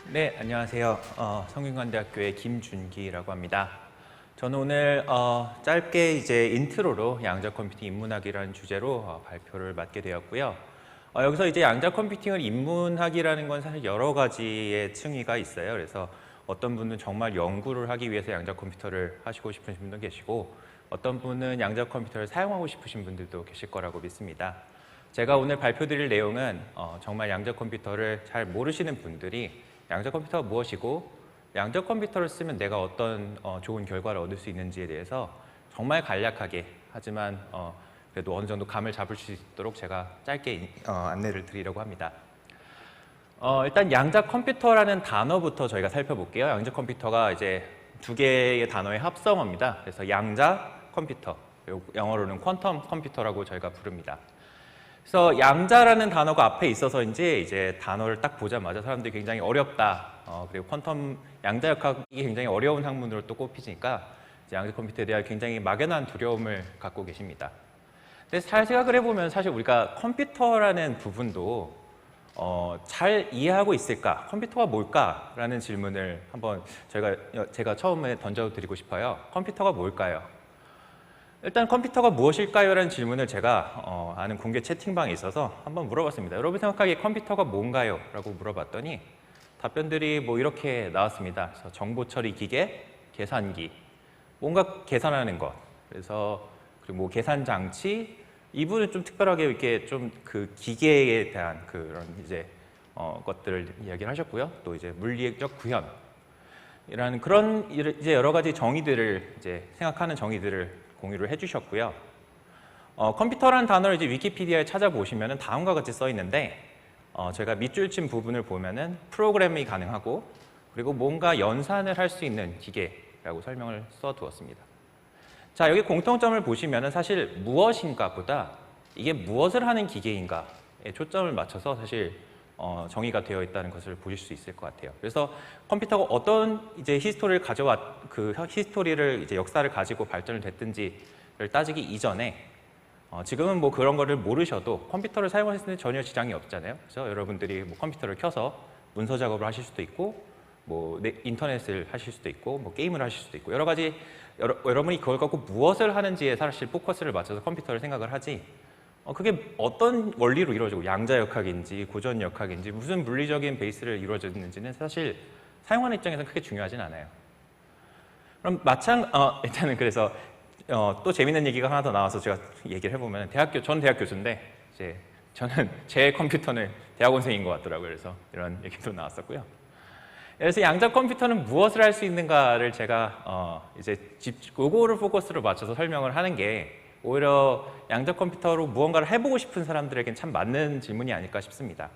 네, 안녕하세요. 성균관대학교의 김준기라고 합니다. 저는 오늘 짧게 이제 인트로로 양자 컴퓨팅 입문학이라는 주제로 발표를 맡게 되었고요. 여기서 이제 양자 컴퓨팅을 입문학이라는 건 사실 여러 가지의 층위가 있어요. 그래서 어떤 분은 정말 연구를 하기 위해서 양자 컴퓨터를 하시고 싶으신 분도 계시고, 어떤 분은 양자 컴퓨터를 사용하고 싶으신 분들도 계실 거라고 믿습니다. 제가 오늘 발표드릴 내용은 정말 양자 컴퓨터를 잘 모르시는 분들이 양자 컴퓨터가 무엇이고 양자 컴퓨터를 쓰면 내가 어떤 좋은 결과를 얻을 수 있는지에 대해서 정말 간략하게 하지만 그래도 어느 정도 감을 잡을 수 있도록 제가 짧게 안내를 드리려고 합니다. 일단 양자 컴퓨터라는 단어부터 저희가 살펴볼게요. 양자 컴퓨터가 이제 두 개의 단어의 합성어입니다. 그래서 양자 컴퓨터, 그리고 영어로는 퀀텀 컴퓨터라고 저희가 부릅니다. 그래서 양자라는 단어가 앞에 있어서인지 이제 단어를 딱 보자마자 사람들이 굉장히 어렵다. 그리고 퀀텀 양자역학이 굉장히 어려운 학문으로 또 꼽히니까 양자 컴퓨터에 대한 굉장히 막연한 두려움을 갖고 계십니다. 근데 잘 생각을 해보면 사실 우리가 컴퓨터라는 부분도 잘 이해하고 있을까? 컴퓨터가 뭘까라는 질문을 한번 제가 처음에 던져드리고 싶어요. 컴퓨터가 뭘까요? 일단 컴퓨터가 무엇일까요? 라는 질문을 제가 아는 공개 채팅방에 있어서 한번 물어봤습니다. 여러분 생각하기에 컴퓨터가 뭔가요? 라고 물어봤더니 답변들이 뭐 이렇게 나왔습니다. 그래서 정보 처리 기계, 계산기, 뭔가 계산하는 것, 그래서 그리고 뭐 계산 장치, 이분은 좀 특별하게 이렇게 좀 그 기계에 대한 그런 이제 것들을 이야기를 하셨고요. 또 이제 물리적 구현이라는 그런 이제 여러 가지 정의들을 이제 생각하는 정의들을 공유를 해주셨고요. 컴퓨터라는 단어를 이제 위키피디아에 찾아보시면 다음과 같이 써 있는데 제가 밑줄 친 부분을 보면은 프로그램이 가능하고 그리고 뭔가 연산을 할 수 있는 기계라고 설명을 써두었습니다. 자, 여기 공통점을 보시면은 사실 무엇인가 보다 이게 무엇을 하는 기계인가에 초점을 맞춰서 사실 정의가 되어 있다는 것을 보실 수 있을 것 같아요. 그래서 컴퓨터가 어떤 이제 히스토리를 그 히스토리를 이제 역사를 가지고 발전을 됐든지를 따지기 이전에 지금은 뭐 그런 거를 모르셔도 컴퓨터를 사용하실 때 전혀 지장이 없잖아요. 그래서 여러분들이 뭐 컴퓨터를 켜서 문서 작업을 하실 수도 있고, 뭐 인터넷을 하실 수도 있고, 뭐 게임을 하실 수도 있고 여러 가지 여러분이 그걸 갖고 무엇을 하는지에 사실 포커스를 맞춰서 컴퓨터를 생각을 하지. 그게 어떤 원리로 이루어지고 양자역학인지 고전역학인지 무슨 물리적인 베이스를 이루어졌는지는 사실 사용하는 입장에서는 크게 중요하진 않아요. 그럼 일단은 그래서 또 재밌는 얘기가 하나 더 나와서 제가 얘기를 해보면 전 대학 교수인데 이제 저는 제 컴퓨터는 대학원생인 것 같더라고요. 그래서 이런 얘기도 나왔었고요. 그래서 양자 컴퓨터는 무엇을 할 수 있는가를 제가 이제 그거를 포커스로 맞춰서 설명을 하는 게 오히려 양자 컴퓨터로 무언가를 해보고 싶은 사람들에겐 참 맞는 질문이 아닐까 싶습니다.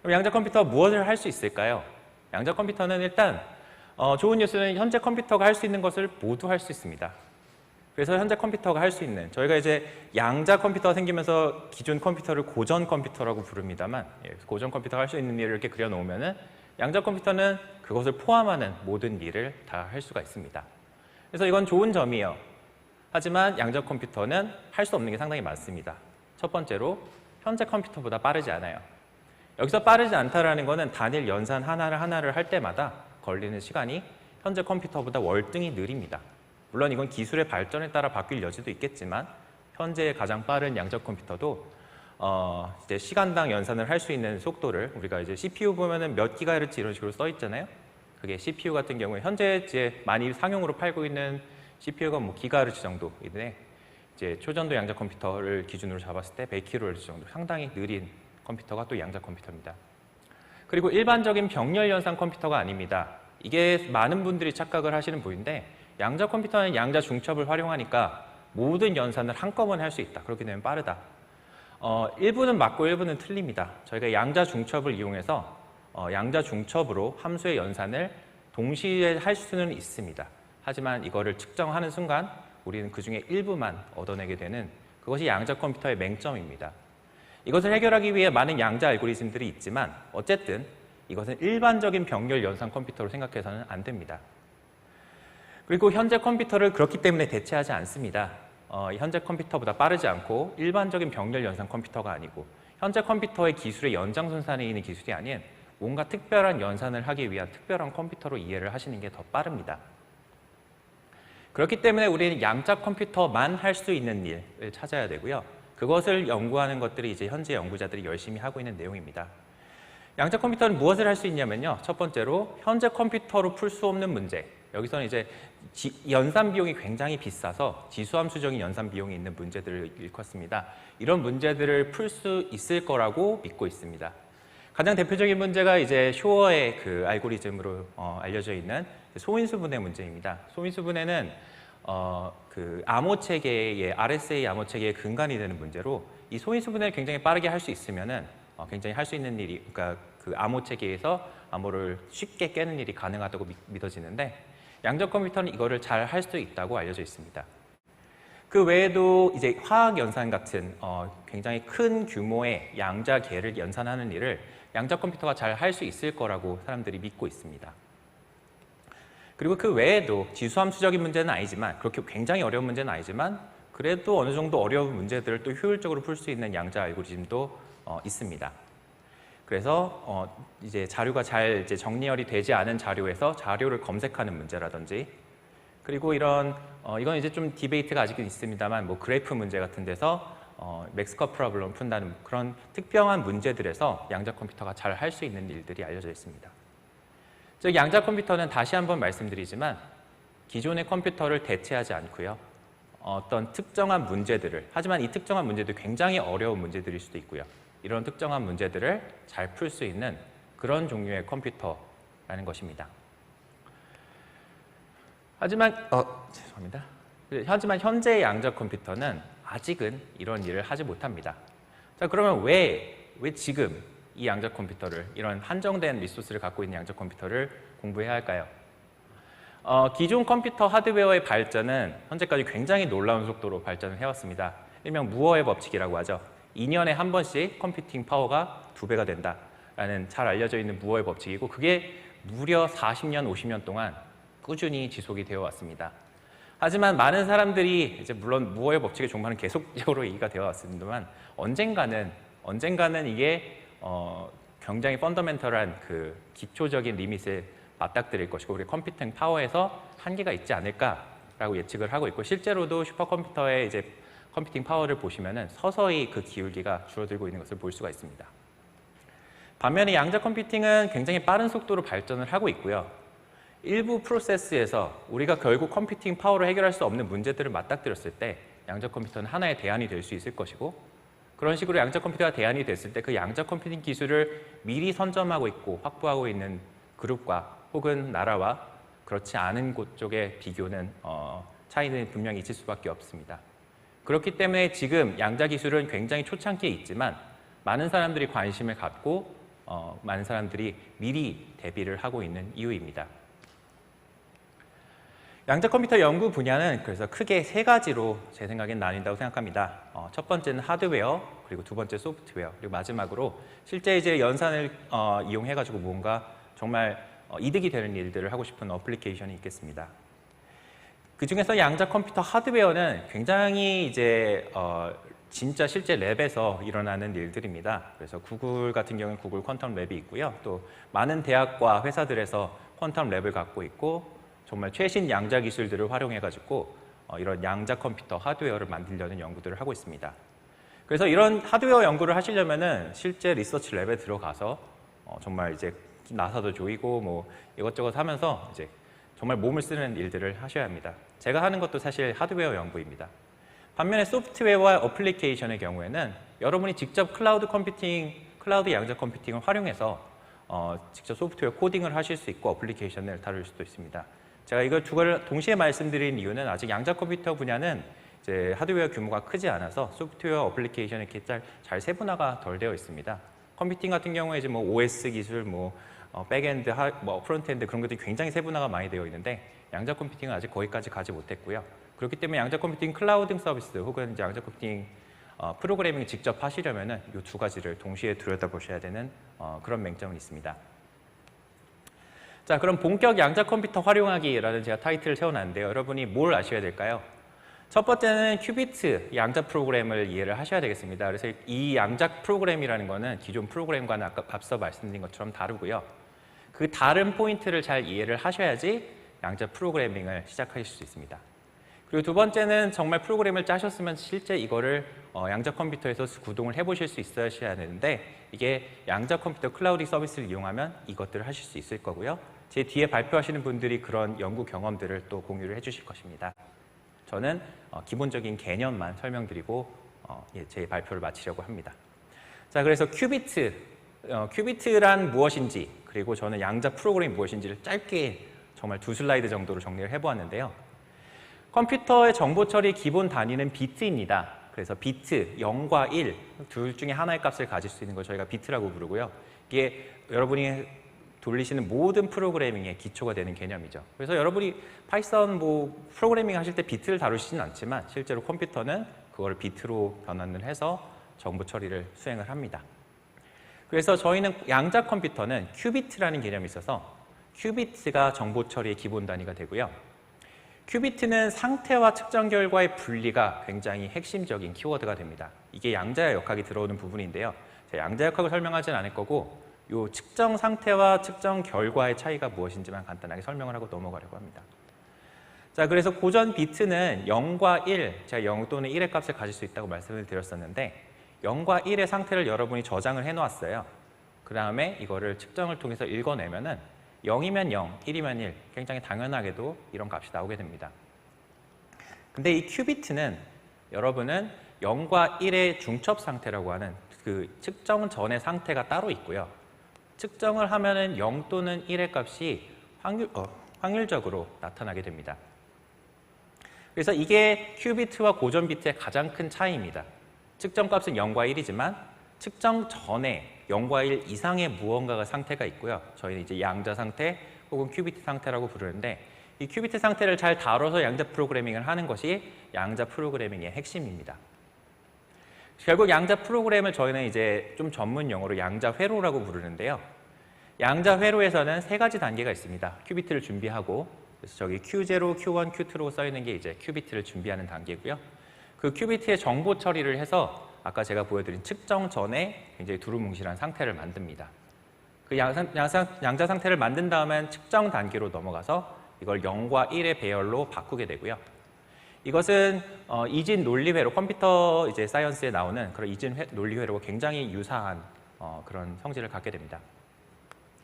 그럼 양자 컴퓨터가 무엇을 할 수 있을까요? 양자 컴퓨터는 일단 좋은 뉴스는 현재 컴퓨터가 할 수 있는 것을 모두 할 수 있습니다. 그래서 현재 컴퓨터가 할 수 있는, 저희가 이제 양자 컴퓨터가 생기면서 기존 컴퓨터를 고전 컴퓨터라고 부릅니다만, 고전 컴퓨터가 할 수 있는 일을 이렇게 그려놓으면은 양자 컴퓨터는 그것을 포함하는 모든 일을 다 할 수가 있습니다. 그래서 이건 좋은 점이에요. 하지만 양자 컴퓨터는 할 수 없는 게 상당히 많습니다. 첫 번째로 현재 컴퓨터보다 빠르지 않아요. 여기서 빠르지 않다라는 것은 단일 연산 하나를 할 때마다 걸리는 시간이 현재 컴퓨터보다 월등히 느립니다. 물론 이건 기술의 발전에 따라 바뀔 여지도 있겠지만 현재 가장 빠른 양자 컴퓨터도 이제 시간당 연산을 할 수 있는 속도를 우리가 이제 CPU 보면은 몇 기가헤르츠 이런 식으로 써 있잖아요. 그게 CPU 같은 경우에 현재 이제 많이 상용으로 팔고 있는 CPU가 뭐 기가헤르츠 정도인데 이제 초전도 양자 컴퓨터를 기준으로 잡았을 때 100kHz 정도 상당히 느린 컴퓨터가 또 양자 컴퓨터입니다. 그리고 일반적인 병렬 연산 컴퓨터가 아닙니다. 이게 많은 분들이 착각을 하시는 부분인데 양자 컴퓨터는 양자 중첩을 활용하니까 모든 연산을 한꺼번에 할 수 있다. 그렇게 되면 빠르다. 일부는 맞고 일부는 틀립니다. 저희가 양자 중첩을 이용해서 양자 중첩으로 함수의 연산을 동시에 할 수는 있습니다. 하지만 이거를 측정하는 순간 우리는 그 중에 일부만 얻어내게 되는 그것이 양자 컴퓨터의 맹점입니다. 이것을 해결하기 위해 많은 양자 알고리즘들이 있지만 어쨌든 이것은 일반적인 병렬 연산 컴퓨터로 생각해서는 안 됩니다. 그리고 현재 컴퓨터를 그렇기 때문에 대체하지 않습니다. 현재 컴퓨터보다 빠르지 않고 일반적인 병렬 연산 컴퓨터가 아니고 현재 컴퓨터의 기술의 연장선상에 있는 기술이 아닌 뭔가 특별한 연산을 하기 위한 특별한 컴퓨터로 이해를 하시는 게 더 빠릅니다. 그렇기 때문에 우리는 양자 컴퓨터만 할 수 있는 일을 찾아야 되고요. 그것을 연구하는 것들이 이제 현재 연구자들이 열심히 하고 있는 내용입니다. 양자 컴퓨터는 무엇을 할 수 있냐면요. 첫 번째로 현재 컴퓨터로 풀 수 없는 문제. 여기서는 이제 연산 비용이 굉장히 비싸서 지수함수적인 연산 비용이 있는 문제들을 일컫습니다. 이런 문제들을 풀 수 있을 거라고 믿고 있습니다. 가장 대표적인 문제가 이제 쇼어의 그 알고리즘으로 알려져 있는 소인수분해 문제입니다. 소인수분해는 그 암호 체계의 RSA 암호 체계의 근간이 되는 문제로 이 소인수분해를 굉장히 빠르게 할 수 있으면은 굉장히 할 수 있는 일이, 그러니까 그 암호 체계에서 암호를 쉽게 깨는 일이 가능하다고 믿어지는데 양자 컴퓨터는 이거를 잘 할 수 있다고 알려져 있습니다. 그 외에도 이제 화학 연산 같은 굉장히 큰 규모의 양자계를 연산하는 일을 양자 컴퓨터가 잘 할 수 있을 거라고 사람들이 믿고 있습니다. 그리고 그 외에도 지수함수적인 문제는 아니지만, 그렇게 굉장히 어려운 문제는 아니지만 그래도 어느 정도 어려운 문제들을 또 효율적으로 풀 수 있는 양자 알고리즘도 있습니다. 그래서 이제 자료가 잘 이제 정리열이 되지 않은 자료에서 자료를 검색하는 문제라든지, 그리고 이건 이제 좀 디베이트가 아직은 있습니다만 뭐 그래프 문제 같은 데서 맥스커 프로블럼 푼다는 그런 특별한 문제들에서 양자 컴퓨터가 잘 할 수 있는 일들이 알려져 있습니다. 즉 양자 컴퓨터는 다시 한번 말씀드리지만 기존의 컴퓨터를 대체하지 않고요. 어떤 특정한 문제들을, 하지만 이 특정한 문제도 굉장히 어려운 문제들일 수도 있고요. 이런 특정한 문제들을 잘 풀 수 있는 그런 종류의 컴퓨터라는 것입니다. 하지만 현재의 양자 컴퓨터는 아직은 이런 일을 하지 못합니다. 자, 그러면 왜 지금 이 양자 컴퓨터를, 이런 한정된 리소스를 갖고 있는 양자 컴퓨터를 공부해야 할까요? 기존 컴퓨터 하드웨어의 발전은 현재까지 굉장히 놀라운 속도로 발전을 해왔습니다. 일명 무어의 법칙이라고 하죠. 2년에 한 번씩 컴퓨팅 파워가 2배가 된다라는 잘 알려져 있는 무어의 법칙이고, 그게 무려 40년, 50년 동안 꾸준히 지속이 되어 왔습니다. 하지만 많은 사람들이 이제 물론 무어의 법칙의 종말은 계속적으로 얘기가 되어 왔습니다만 언젠가는 이게 굉장히 펀더멘털한 그 기초적인 리밋을 맞닥뜨릴 것이고 우리 컴퓨팅 파워에서 한계가 있지 않을까라고 예측을 하고 있고, 실제로도 슈퍼컴퓨터의 이제 컴퓨팅 파워를 보시면은 서서히 그 기울기가 줄어들고 있는 것을 볼 수가 있습니다. 반면에 양자 컴퓨팅은 굉장히 빠른 속도로 발전을 하고 있고요. 일부 프로세스에서 우리가 결국 컴퓨팅 파워를 해결할 수 없는 문제들을 맞닥뜨렸을 때 양자 컴퓨터는 하나의 대안이 될 수 있을 것이고, 그런 식으로 양자 컴퓨터가 대안이 됐을 때 그 양자 컴퓨팅 기술을 미리 선점하고 있고 확보하고 있는 그룹과 혹은 나라와 그렇지 않은 곳 쪽의 비교는 차이는 분명히 있을 수밖에 없습니다. 그렇기 때문에 지금 양자 기술은 굉장히 초창기에 있지만 많은 사람들이 관심을 갖고 많은 사람들이 미리 대비를 하고 있는 이유입니다. 양자 컴퓨터 연구 분야는 그래서 크게 세 가지로 제 생각엔 나뉜다고 생각합니다. 첫 번째는 하드웨어, 그리고 두 번째 소프트웨어, 그리고 마지막으로 실제 이제 연산을 이용해가지고 뭔가 정말 이득이 되는 일들을 하고 싶은 어플리케이션이 있겠습니다. 그 중에서 양자 컴퓨터 하드웨어는 굉장히 이제 진짜 실제 랩에서 일어나는 일들입니다. 그래서 구글 같은 경우는 구글 퀀텀 랩이 있고요. 또 많은 대학과 회사들에서 퀀텀 랩을 갖고 있고 정말 최신 양자 기술들을 활용해가지고 이런 양자 컴퓨터 하드웨어를 만들려는 연구들을 하고 있습니다. 그래서 이런 하드웨어 연구를 하시려면은 실제 리서치 랩에 들어가서 정말 이제 나사도 조이고 뭐 이것저것 하면서 이제 정말 몸을 쓰는 일들을 하셔야 합니다. 제가 하는 것도 사실 하드웨어 연구입니다. 반면에 소프트웨어와 어플리케이션의 경우에는 여러분이 직접 클라우드 양자 컴퓨팅을 활용해서 직접 소프트웨어 코딩을 하실 수 있고 어플리케이션을 다룰 수도 있습니다. 제가 이걸 두 가지를 동시에 말씀드린 이유는 아직 양자 컴퓨터 분야는 이제 하드웨어 규모가 크지 않아서 소프트웨어 어플리케이션이 이렇게 잘 세분화가 덜 되어 있습니다. 컴퓨팅 같은 경우에 이제 뭐 OS 기술, 백엔드, 프론트엔드 그런 것들이 굉장히 세분화가 많이 되어 있는데 양자 컴퓨팅은 아직 거기까지 가지 못했고요. 그렇기 때문에 양자 컴퓨팅 클라우드 서비스 혹은 이제 양자 컴퓨팅 프로그래밍 직접 하시려면은 이 두 가지를 동시에 들여다보셔야 되는 그런 맹점은 있습니다. 자, 그럼 본격 양자 컴퓨터 활용하기라는 제가 타이틀을 세워놨는데요. 여러분이 뭘 아셔야 될까요? 첫 번째는 큐비트 양자 프로그램을 이해를 하셔야 되겠습니다. 그래서 이 양자 프로그램이라는 거는 기존 프로그램과는 앞서 말씀드린 것처럼 다르고요. 그 다른 포인트를 잘 이해를 하셔야지 양자 프로그래밍을 시작하실 수 있습니다. 그리고 두 번째는 정말 프로그램을 짜셨으면 실제 이거를 양자 컴퓨터에서 구동을 해보실 수 있으셔야 되는데 이게 양자 컴퓨터 클라우드 서비스를 이용하면 이것들을 하실 수 있을 거고요. 제 뒤에 발표하시는 분들이 그런 연구 경험들을 또 공유를 해주실 것입니다. 저는 기본적인 개념만 설명드리고 제 발표를 마치려고 합니다. 자, 그래서 큐비트란 무엇인지 그리고 저는 양자 프로그램이 무엇인지를 짧게 정말 2슬라이드 정도로 정리를 해보았는데요. 컴퓨터의 정보 처리 기본 단위는 비트입니다. 그래서 비트 0과 1 둘 중에 하나의 값을 가질 수 있는 걸 저희가 비트라고 부르고요. 이게 여러분이 돌리시는 모든 프로그래밍의 기초가 되는 개념이죠. 그래서 여러분이 파이썬 프로그래밍 하실 때 비트를 다루시진 않지만 실제로 컴퓨터는 그거를 비트로 변환을 해서 정보 처리를 수행을 합니다. 그래서 저희는 양자 컴퓨터는 큐비트라는 개념이 있어서 큐비트가 정보 처리의 기본 단위가 되고요. 큐비트는 상태와 측정 결과의 분리가 굉장히 핵심적인 키워드가 됩니다. 이게 양자의 역학이 들어오는 부분인데요. 제가 양자 역학을 설명하지는 않을 거고 이 측정 상태와 측정 결과의 차이가 무엇인지만 간단하게 설명을 하고 넘어가려고 합니다. 자, 그래서 고전 비트는 0과 1, 제가 0 또는 1의 값을 가질 수 있다고 말씀을 드렸었는데 0과 1의 상태를 여러분이 저장을 해놓았어요. 그 다음에 이거를 측정을 통해서 읽어내면은 0이면 0, 1이면 1, 굉장히 당연하게도 이런 값이 나오게 됩니다. 근데 이 큐비트는 여러분은 0과 1의 중첩 상태라고 하는 그 측정 전의 상태가 따로 있고요. 측정을 하면은 0 또는 1의 값이 확률적으로 나타나게 됩니다. 그래서 이게 큐비트와 고전 비트의 가장 큰 차이입니다. 측정 값은 0과 1이지만 측정 전에 0과 1 이상의 무언가가 상태가 있고요. 저희는 이제 양자 상태 혹은 큐비트 상태라고 부르는데 이 큐비트 상태를 잘 다뤄서 양자 프로그래밍을 하는 것이 양자 프로그래밍의 핵심입니다. 결국 양자 프로그램을 저희는 이제 좀 전문 용어로 양자 회로라고 부르는데요. 양자 회로에서는 3가지 단계가 있습니다. 큐비트를 준비하고 그래서 저기 Q0, Q1, Q2로 써 있는 게 이제 큐비트를 준비하는 단계고요. 그 큐비트의 정보 처리를 해서 아까 제가 보여드린 측정 전에 굉장히 두루뭉실한 상태를 만듭니다. 그 양자 상태를 만든 다음엔 측정 단계로 넘어가서 이걸 0과 1의 배열로 바꾸게 되고요. 이것은 이진 논리회로 컴퓨터 이제 사이언스에 나오는 그런 이진 논리회로와 굉장히 유사한 그런 성질을 갖게 됩니다.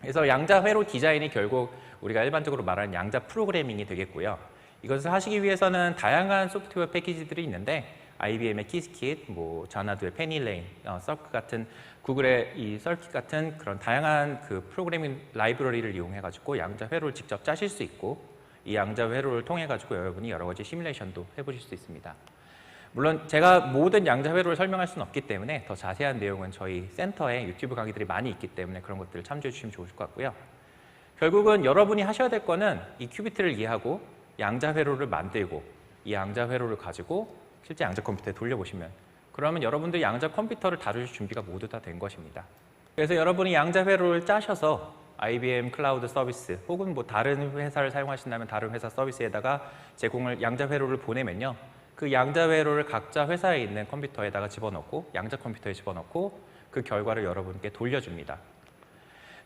그래서 양자 회로 디자인이 결국 우리가 일반적으로 말하는 양자 프로그래밍이 되겠고요. 이것을 하시기 위해서는 다양한 소프트웨어 패키지들이 있는데 IBM의 키스킷, 자나두의 페니레인, 서킷 같은 구글의 이 서킷 같은 그런 다양한 그 프로그래밍 라이브러리를 이용해 가지고 양자 회로를 직접 짜실 수 있고 이 양자 회로를 통해 가지고 여러분이 여러 가지 시뮬레이션도 해보실 수 있습니다. 물론 제가 모든 양자 회로를 설명할 수는 없기 때문에 더 자세한 내용은 저희 센터에 유튜브 강의들이 많이 있기 때문에 그런 것들을 참조해 주시면 좋을 것 같고요. 결국은 여러분이 하셔야 될 거는 이 큐비트를 이해하고 양자 회로를 만들고 이 양자 회로를 가지고 실제 양자 컴퓨터에 돌려보시면 그러면 여러분들이 양자 컴퓨터를 다루실 준비가 모두 다 된 것입니다. 그래서 여러분이 양자 회로를 짜셔서 IBM 클라우드 서비스 혹은 다른 회사를 사용하신다면 다른 회사 서비스에다가 제공을 양자 회로를 보내면요. 그 양자 회로를 각자 회사에 있는 컴퓨터에다가 집어넣고 양자 컴퓨터에 집어넣고 그 결과를 여러분께 돌려줍니다.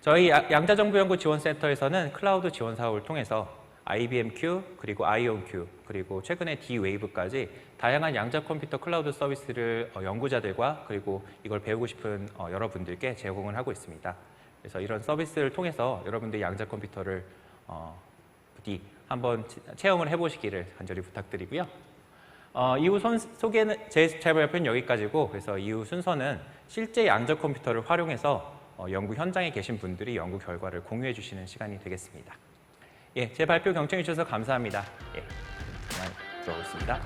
저희 양자정보연구지원센터에서는 클라우드 지원 사업을 통해서 IBM Q, 그리고 아이온 Q, 그리고 최근에 D-Wave까지 다양한 양자 컴퓨터 클라우드 서비스를 연구자들과 그리고 이걸 배우고 싶은 여러분들께 제공을 하고 있습니다. 그래서 이런 서비스를 통해서 여러분들이 양자 컴퓨터를 부디 한번 체험을 해보시기를 간절히 부탁드리고요. 이후 소개는 제 발표는 여기까지고 그래서 이후 순서는 실제 양자 컴퓨터를 활용해서 연구 현장에 계신 분들이 연구 결과를 공유해 주시는 시간이 되겠습니다. 예, 제 발표 경청해 주셔서 감사합니다. 예, 그만 들어오겠습니다.